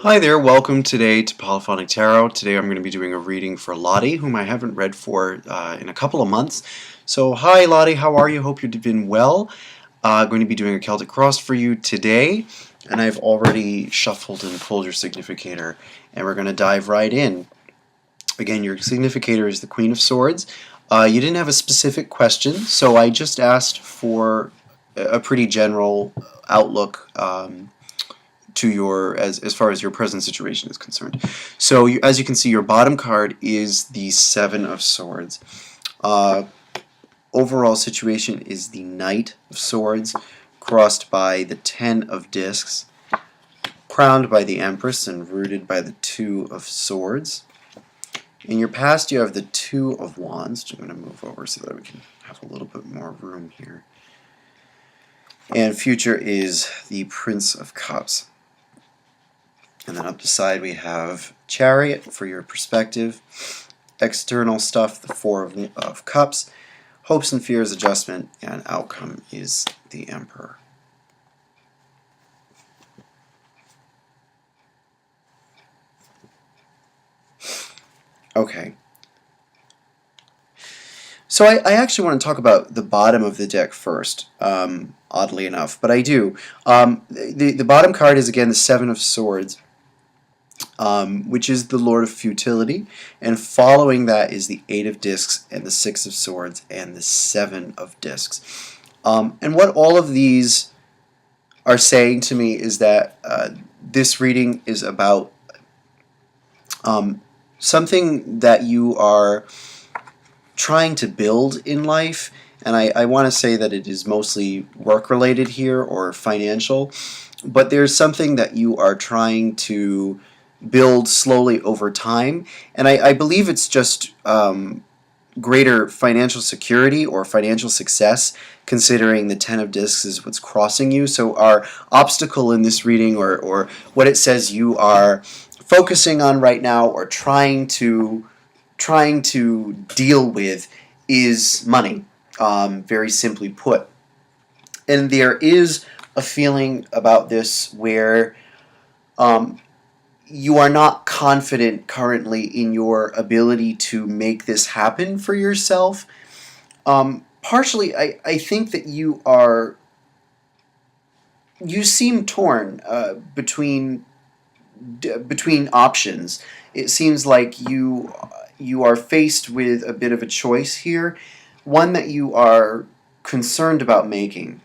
Hi there, welcome today to Polyphonic Tarot. Today I'm going to be doing a reading for Lottie, whom I haven't read for in a couple of months. So hi Lottie, how are you? Hope you've been well. Going to be doing a Celtic Cross for you today, and I've already shuffled and pulled your significator, and we're going to dive right in. Again, your significator is the Queen of Swords. You didn't have a specific question, so I just asked for a pretty general outlook to your as far as your present situation is concerned. So as you can see, your bottom card is the Seven of Swords. Overall situation is the Knight of Swords, crossed by the Ten of Discs, crowned by the Empress, and rooted by the Two of Swords. In your past, you have the Two of Wands, which I'm going to move over so that we can have a little bit more room here. And future is the Prince of Cups. And then up the side we have Chariot for your perspective, external stuff, the Four of Cups, hopes and fears, adjustment, and outcome is the Emperor. Okay. So I actually want to talk about the bottom of the deck first, oddly enough, but I do. The bottom card is, again, the Seven of Swords. Which is the Lord of Futility, and following that is the Eight of Discs and the Six of Swords and the Seven of Discs. And what all of these are saying to me is that this reading is about something that you are trying to build in life, and I want to say that it is mostly work-related here or financial, but there's something that you are trying to build slowly over time, and I believe it's just greater financial security or financial success, considering the Ten of Discs is what's crossing you. So our obstacle in this reading, or what it says you are focusing on right now or trying to deal with, is money, very simply put. And there is a feeling about this where you are not confident currently in your ability to make this happen for yourself. Partially, I think that you seem torn between options. It seems like you are faced with a bit of a choice here, one that you are concerned about making.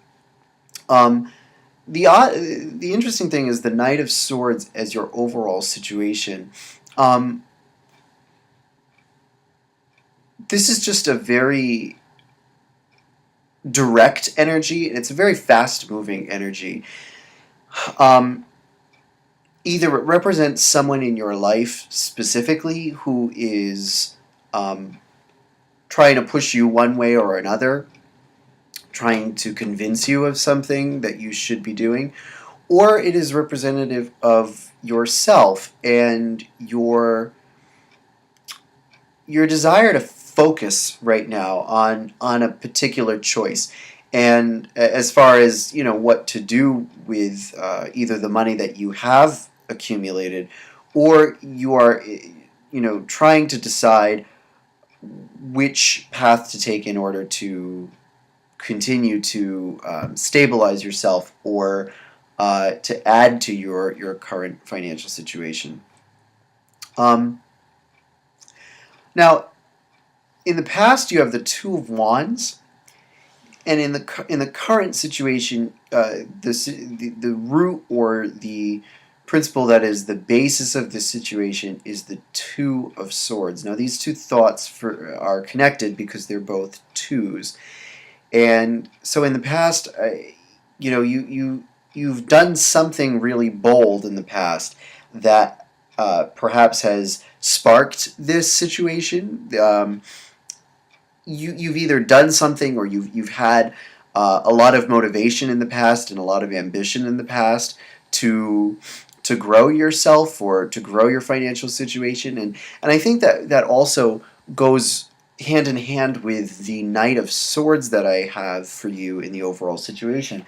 The interesting thing is the Knight of Swords as your overall situation. This is just a very direct energy, and it's a very fast-moving energy. Either it represents someone in your life specifically who is trying to push you one way or another, trying to convince you of something that you should be doing, or it is representative of yourself and your desire to focus right now on a particular choice. And as far as what to do with either the money that you have accumulated, or you are trying to decide which path to take in order to continue to stabilize yourself or to add to your current financial situation. Now, in the past, you have the Two of Wands, and in the current situation, the root or the principle that is the basis of the situation is the Two of Swords. Now, these two thoughts are connected because they're both twos. And so in the past, you've done something really bold in the past that perhaps has sparked this situation. You've either done something, or you've had a lot of motivation in the past and a lot of ambition in the past to grow yourself or to grow your financial situation, and I think that also goes hand in hand with the Knight of Swords that I have for you in the overall situation.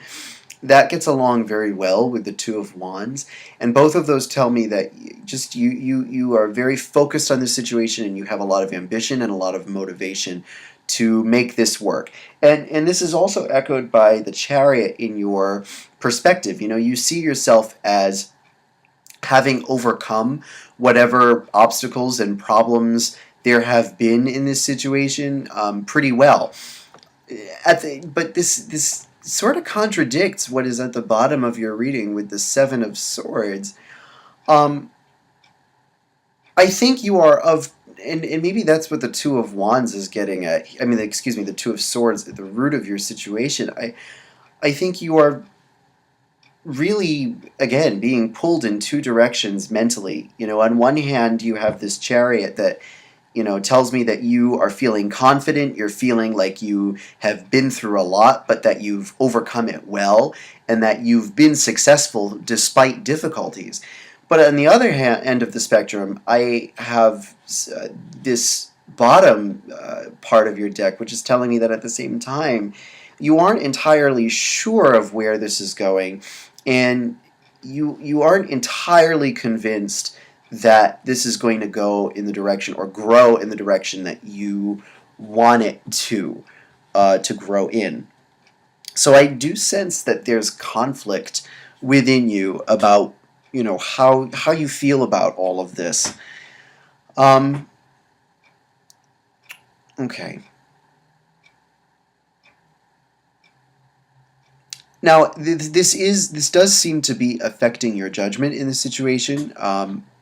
that gets along very well with the Two of Wands, and both of those tell me that just you are very focused on this situation, and you have a lot of ambition and a lot of motivation to make this work. And this is also echoed by the Chariot in your perspective. You know, you see yourself as having overcome whatever obstacles and problems there have been in this situation pretty well. But this sort of contradicts what is at the bottom of your reading with the Seven of Swords. Um, I think you are of, and maybe that's what the Two of Wands is getting at. I mean, excuse me, the Two of Swords at the root of your situation. I think you are really, again, being pulled in two directions mentally. You know, on one hand, you have this Chariot that, you know, tells me that you are feeling confident, you're feeling like you have been through a lot, but that you've overcome it well, and that you've been successful despite difficulties. But on the other end of the spectrum, I have this bottom part of your deck, which is telling me that at the same time, you aren't entirely sure of where this is going, and you aren't entirely convinced that this is going to go in the direction or grow in the direction that you want it to grow in. So I do sense that there's conflict within you about, you know, how you feel about all of this. Okay. Now, this does seem to be affecting your judgment in the situation,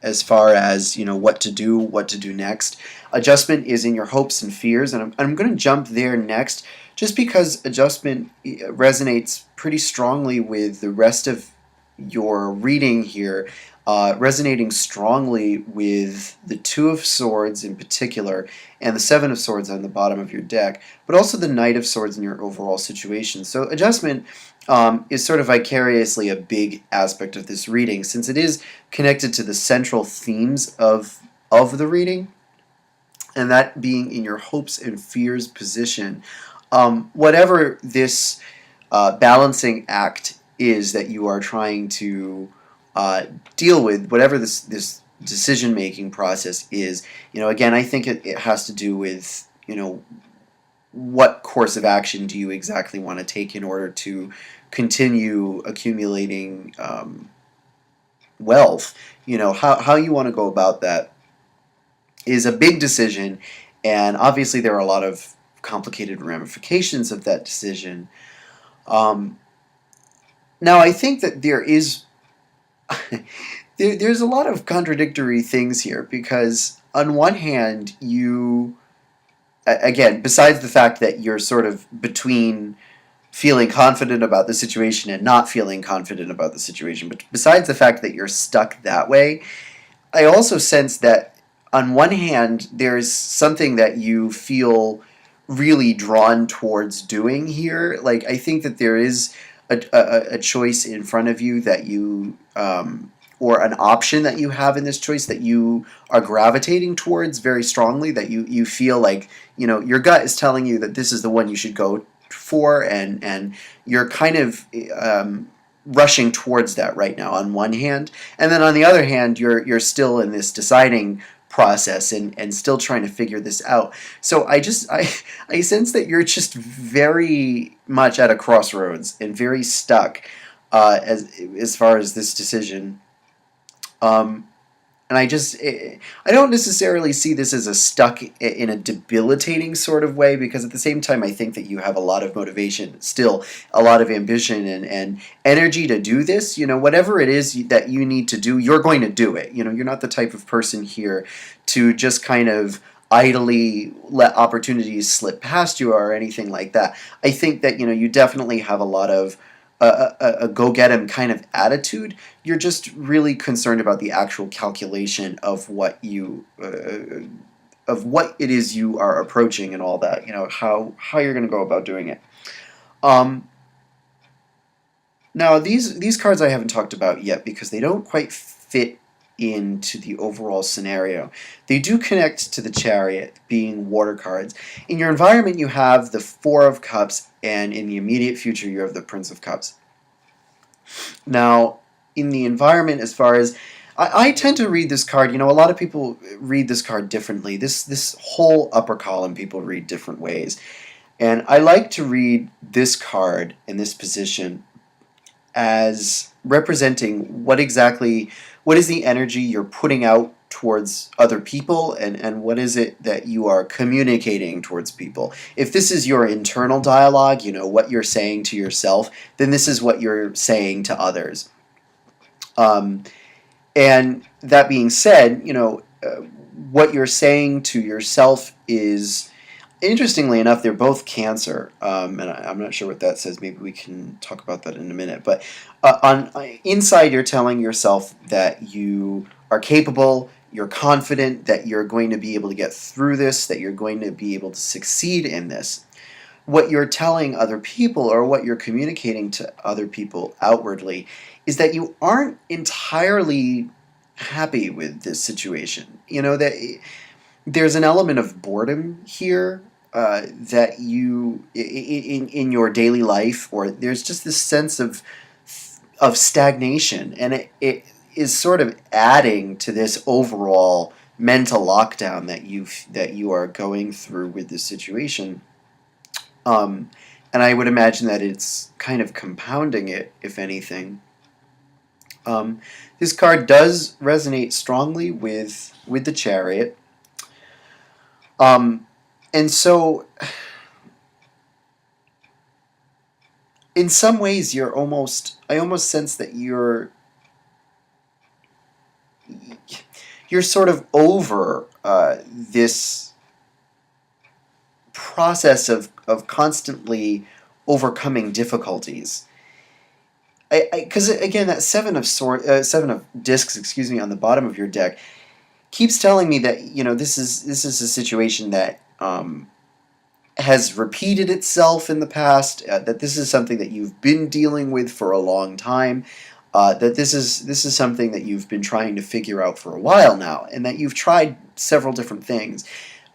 as far as, you know, what to do next. Adjustment is in your hopes and fears, and I'm going to jump there next, just because adjustment resonates pretty strongly with the rest of your reading here, resonating strongly with the Two of Swords in particular, and the Seven of Swords on the bottom of your deck, but also the Knight of Swords in your overall situation. So adjustment is sort of vicariously a big aspect of this reading, since it is connected to the central themes of the reading, and that being in your hopes and fears position. Whatever this balancing act is that you are trying to deal with, whatever this decision making process is, you know, again, I think it has to do with, you know, what course of action do you exactly want to take in order to continue accumulating wealth. You know, how you want to go about that is a big decision, and obviously there are a lot of complicated ramifications of that decision. Now, I think that there is there's a lot of contradictory things here, because on one hand, you, again, besides the fact that you're sort of between feeling confident about the situation and not feeling confident about the situation, but besides the fact that you're stuck that way, I also sense that on one hand, there's something that you feel really drawn towards doing here. Like, I think that there is a choice in front of you that you, or an option that you have in this choice that you are gravitating towards very strongly, that you feel like, you know, your gut is telling you that this is the one you should go for, and you're kind of rushing towards that right now on one hand, and then on the other hand, you're still in this deciding process and still trying to figure this out. So I sense that you're just very much at a crossroads and very stuck as far as this decision. And I don't necessarily see this as a stuck in a debilitating sort of way, because at the same time, I think that you have a lot of motivation, still a lot of ambition and energy to do this. You know, whatever it is that you need to do, you're going to do it. You know, you're not the type of person here to just kind of idly let opportunities slip past you or anything like that. I think that, you know, you definitely have a lot of a go-get-em kind of attitude. You're just really concerned about the actual calculation of what you of what it is you are approaching and all that. You know, how you're going to go about doing it. Now these cards I haven't talked about yet, because they don't quite fit into the overall scenario. They do connect to the Chariot, being water cards. In your environment, you have the Four of Cups, and in the immediate future, you have the Prince of Cups. Now, in the environment, as far as I tend to read this card, a lot of people read this card differently. This whole upper column people read different ways. And I like to read this card in this position as representing what is the energy you're putting out towards other people, and what is it that you are communicating towards people. If this is your internal dialogue, what you're saying to yourself, then this is what you're saying to others. Um, and that being said, what you're saying to yourself is, interestingly enough, they're both Cancer, and I'm not sure what that says. Maybe we can talk about that in a minute. But on inside, you're telling yourself that you are capable, you're confident, that you're going to be able to get through this, that you're going to be able to succeed in this. What you're telling other people, or what you're communicating to other people outwardly, is that you aren't entirely happy with this situation. That there's an element of boredom here, that you in your daily life, or there's just this sense of stagnation, and it is sort of adding to this overall mental lockdown that you are going through with this situation. Um, and I would imagine that it's kind of compounding it, if anything. Um, this card does resonate strongly with the Chariot. Um, and so, in some ways, I almost sense that you're sort of over this process of constantly overcoming difficulties. Because again, that seven of discs, excuse me, on the bottom of your deck keeps telling me that this is a situation that has repeated itself in the past. That this is something that you've been dealing with for a long time. That this is something that you've been trying to figure out for a while now, and that you've tried several different things.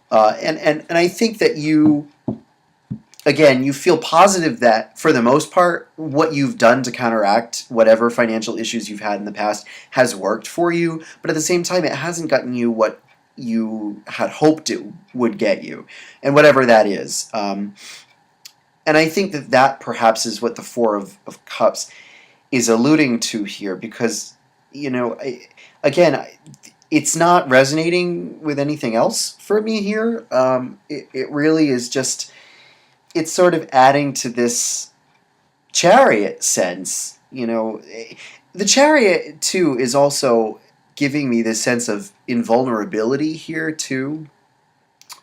And I think that you feel positive that, for the most part, what you've done to counteract whatever financial issues you've had in the past has worked for you, but at the same time, it hasn't gotten you what you had hoped it would get you, and whatever that is. And I think that perhaps is what the Four of Cups is alluding to here, because, again, it's not resonating with anything else for me here. It really is just, it's sort of adding to this Chariot sense. The Chariot, too, is also giving me this sense of invulnerability here, too.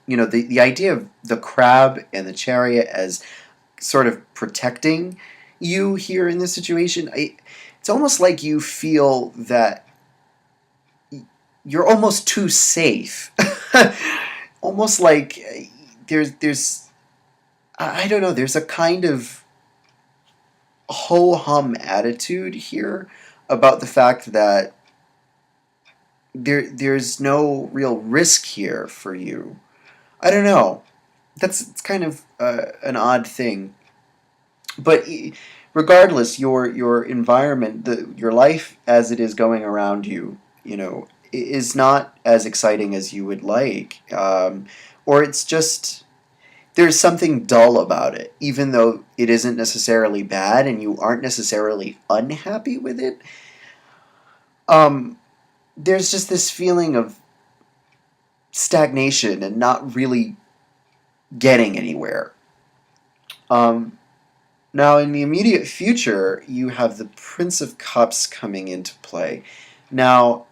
The idea of the crab and the Chariot as sort of protecting you here in this situation. It's almost like you feel that you're almost too safe. Almost like there's I don't know, there's a kind of ho-hum attitude here about the fact that there's no real risk here for you. I don't know. It's kind of an odd thing. But regardless, your environment, your life as it is going around you, is not as exciting as you would like, or it's just, there's something dull about it, even though it isn't necessarily bad and you aren't necessarily unhappy with it. There's just this feeling of stagnation and not really getting anywhere. Now, in the immediate future, you have the Prince of Cups coming into play. Now,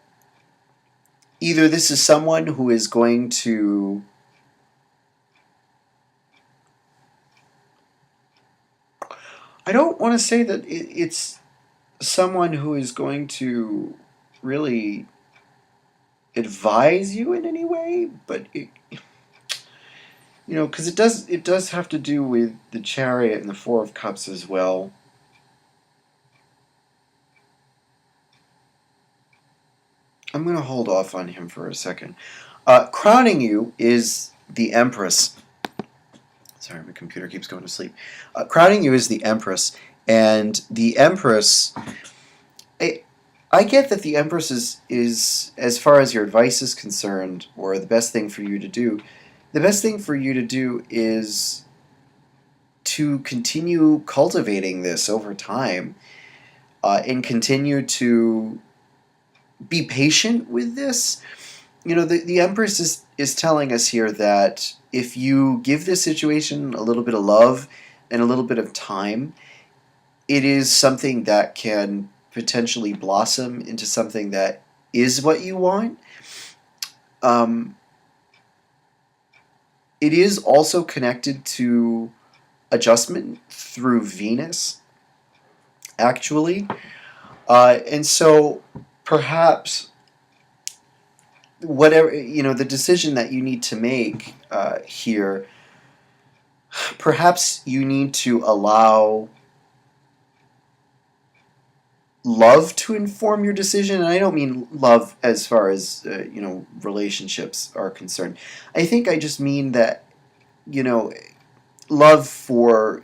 either this is someone who is going to I don't want to say that it's someone who is going to really advise you in any way, but because it does have to do with the Chariot and the Four of Cups as well. I'm going to hold off on him for a second. Crowning you is the Empress. Sorry, my computer keeps going to sleep. Crowning you is the Empress, And the Empress, I, I get that the Empress is, as far as your advice is concerned, or the best thing for you to do, the best thing for you to do is to continue cultivating this over time, and continue to be patient with this. The Empress is telling us here that if you give this situation a little bit of love and a little bit of time, it is something that can potentially blossom into something that is what you want. Um, it is also connected to adjustment through Venus, actually. And so perhaps whatever, the decision that you need to make here, perhaps you need to allow love to inform your decision. And I don't mean love as far as relationships are concerned. I think I just mean that, you know love for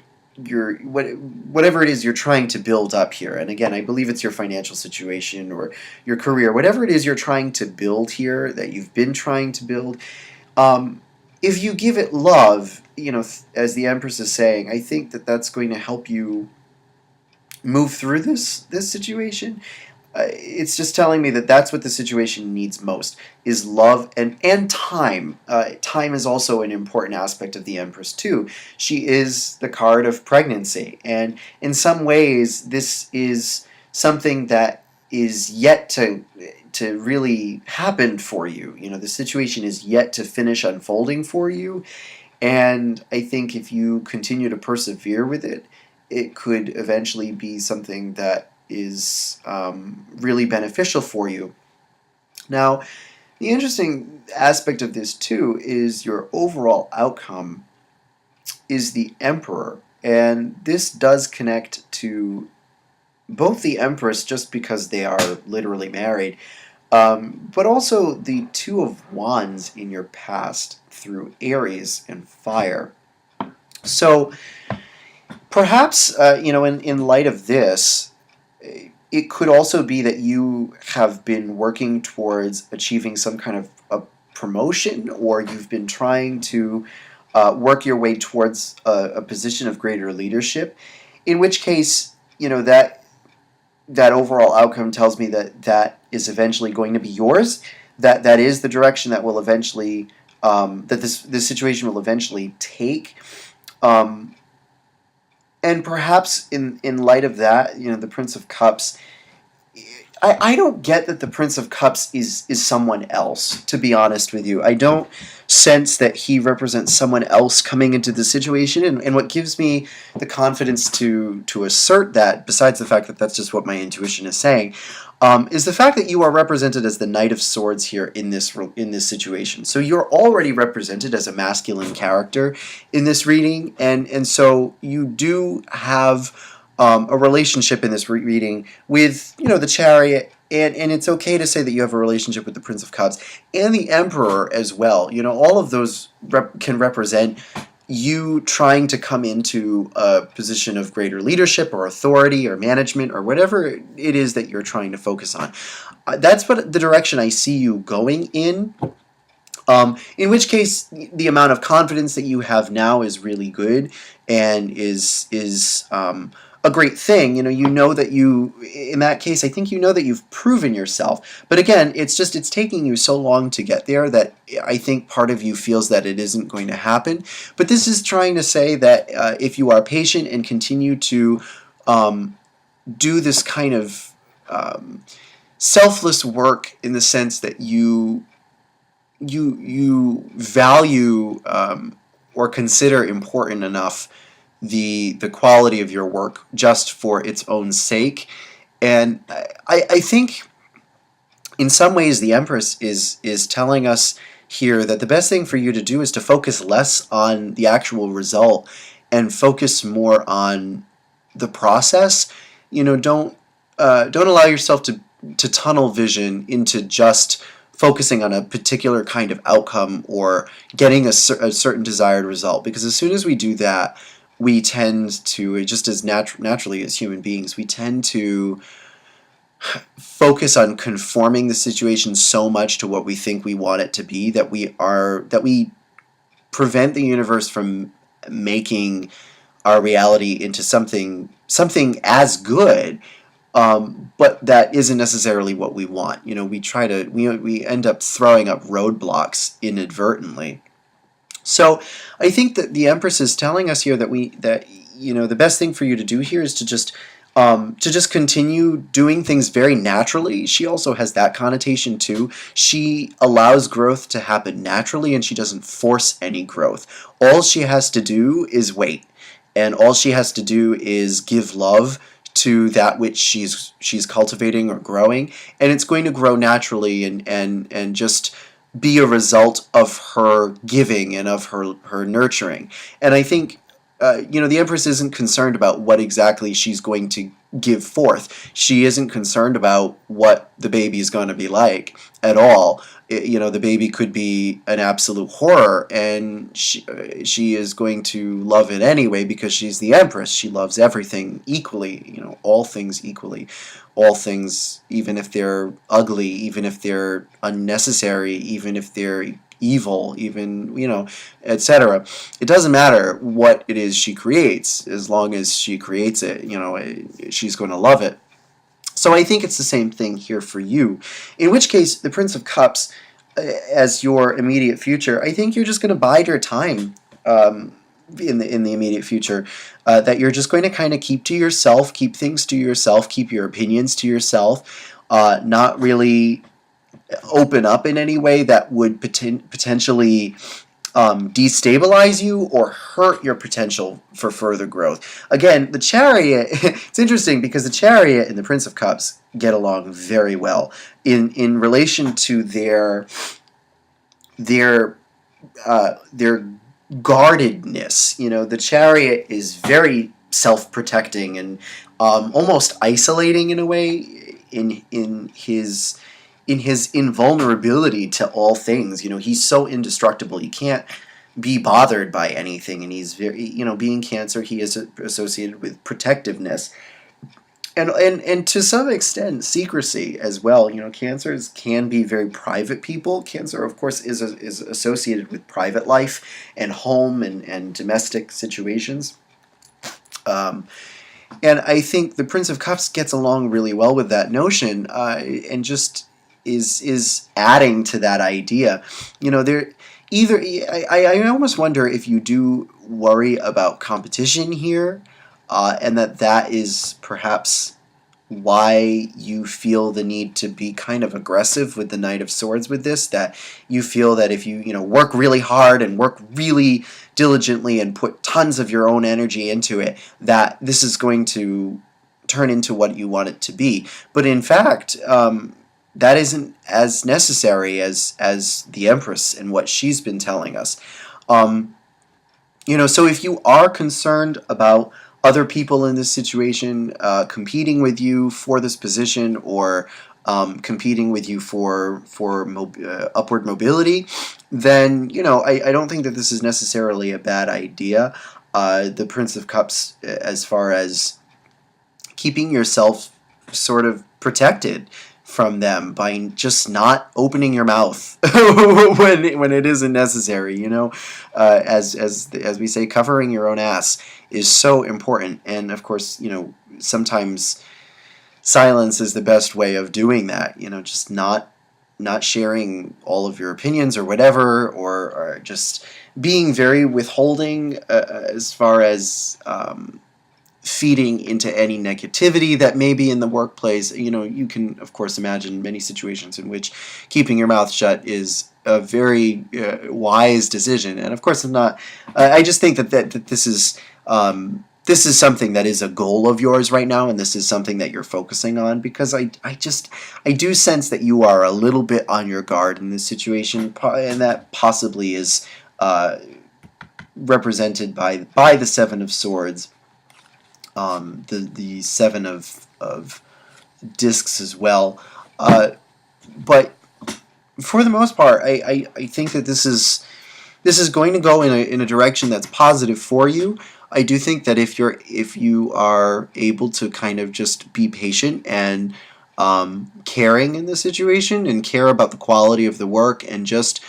whatever it is you're trying to build up here. And again, I believe it's your financial situation or your career, whatever it is you're trying to build here, that you've been trying to build. If you give it love, as the Empress is saying, I think that that's going to help you move through this situation. It's just telling me that that's what the situation needs most, is love and time. Time is also an important aspect of the Empress too. She is the card of pregnancy, and in some ways this is something that is yet to really happen for you. The situation is yet to finish unfolding for you, and I think if you continue to persevere with it, it could eventually be something that is really beneficial for you. Now, the interesting aspect of this too is your overall outcome is the Emperor, and this does connect to both the Empress just because they are literally married, but also the Two of Wands in your past through Aries and fire. So perhaps, in light of this, it could also be that you have been working towards achieving some kind of a promotion, or you've been trying to work your way towards a position of greater leadership, in which case, that overall outcome tells me that that is eventually going to be yours, that is the direction that will eventually, that this situation will eventually take. And perhaps in light of that, the Prince of Cups, I don't get that the Prince of Cups is someone else, to be honest with you. I don't sense that he represents someone else coming into the situation, and what gives me the confidence to assert that, besides the fact that that's just what my intuition is saying, is the fact that you are represented as the Knight of Swords here in this situation. So you're already represented as a masculine character in this reading, and so you do have a relationship in this reading with the Chariot, and it's okay to say that you have a relationship with the Prince of Cups and the Emperor as well. All of those can represent you trying to come into a position of greater leadership or authority or management or whatever it is that you're trying to focus on. That's what the direction I see you going in. In which case, the amount of confidence that you have now is really good and is a great thing. You know that in that case, I think that you've proven yourself. But again, it's taking you so long to get there that I think part of you feels that it isn't going to happen. But this is trying to say that if you are patient and continue to do this kind of selfless work, in the sense that you value or consider important enough the quality of your work just for its own sake. And I think in some ways the Empress is telling us here that the best thing for you to do is to focus less on the actual result and focus more on the process. Don't allow yourself to tunnel vision into just focusing on a particular kind of outcome or getting a certain desired result, because as soon as we do that, we tend to, just as naturally as human beings, we tend to focus on conforming the situation so much to what we think we want it to be that we prevent the universe from making our reality into something as good, but that isn't necessarily what we want. We end up throwing up roadblocks inadvertently. So I think that the Empress is telling us here that the best thing for you to do here is to just continue doing things very naturally. She also has that connotation too. She allows growth to happen naturally, and she doesn't force any growth. All she has to do is wait, and all she has to do is give love to that which she's cultivating or growing, and it's going to grow naturally and just be a result of her giving and of her nurturing. And I think the Empress isn't concerned about what exactly she's going to give forth. She isn't concerned about what the baby is going to be like at all. The baby could be an absolute horror, and she is going to love it anyway because she's the Empress. She loves everything equally, all things equally. All things, even if they're ugly, even if they're unnecessary, even if they're evil, even, etc. It doesn't matter what it is she creates, as long as she creates it, she's going to love it. So I think it's the same thing here for you. In which case, the Prince of Cups, as your immediate future, I think you're just going to bide your time in the immediate future. That you're just going to kind of keep to yourself, keep things to yourself, keep your opinions to yourself, not really open up in any way that would potentially destabilize you or hurt your potential for further growth. Again, the Chariot, it's interesting because the Chariot and the Prince of Cups get along very well in relation to their guardedness. The Chariot is very self-protecting and almost isolating in a way in his invulnerability to all things. He's so indestructible. He can't be bothered by anything, and he's very, being Cancer, he is associated with protectiveness. And to some extent, secrecy as well. Cancers can be very private people. Cancer, of course, is associated with private life and home and domestic situations. And I think the Prince of Cups gets along really well with that notion, and just is adding to that idea. I almost wonder if you do worry about competition here, and that is perhaps why you feel the need to be kind of aggressive with the Knight of Swords with this, that you feel that if you work really hard and work really diligently and put tons of your own energy into it, that this is going to turn into what you want it to be. But in fact, that isn't as necessary as the Empress and what she's been telling us. So if you are concerned about other people in this situation competing with you for this position, or competing with you for upward mobility, then I don't think that this is necessarily a bad idea. The Prince of Cups, as far as keeping yourself sort of protected from them by just not opening your mouth when it isn't necessary. As we say, covering your own ass is so important. And of course, sometimes silence is the best way of doing that. Just not sharing all of your opinions or whatever, or just being very withholding as far as feeding into any negativity that may be in the workplace. You can, of course, imagine many situations in which keeping your mouth shut is a very wise decision. And of course, I just think that this is something that is a goal of yours right now, and this is something that you're focusing on, because I do sense that you are a little bit on your guard in this situation, and that possibly is represented by the Seven of Swords. The Seven of Discs as well, but for the most part, I think that this is going to go in a direction that's positive for you. I do think that if you are able to kind of just be patient and caring in the situation and care about the quality of the work and just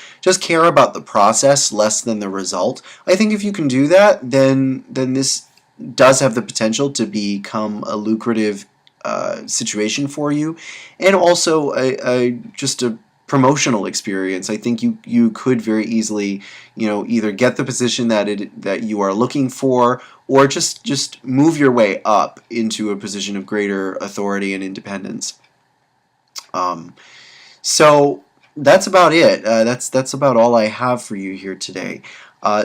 care about the process less than the result. I think if you can do that, then this does have the potential to become a lucrative situation for you, and also a just a promotional experience. I think you could very easily, either get the position that you are looking for, or just move your way up into a position of greater authority and independence. Um, so that's about it. That's about all I have for you here today.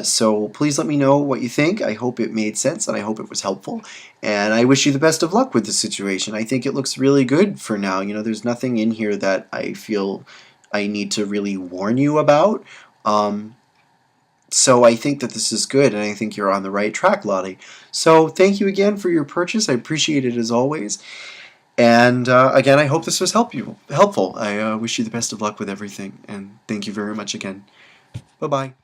So please let me know what you think. I hope it made sense and I hope it was helpful. And I wish you the best of luck with the situation. I think it looks really good for now. There's nothing in here that I feel I need to really warn you about. So I think that this is good, and I think you're on the right track, Lottie. So thank you again for your purchase. I appreciate it as always. And again, I hope this was helpful. I wish you the best of luck with everything, and thank you very much again. Bye-bye.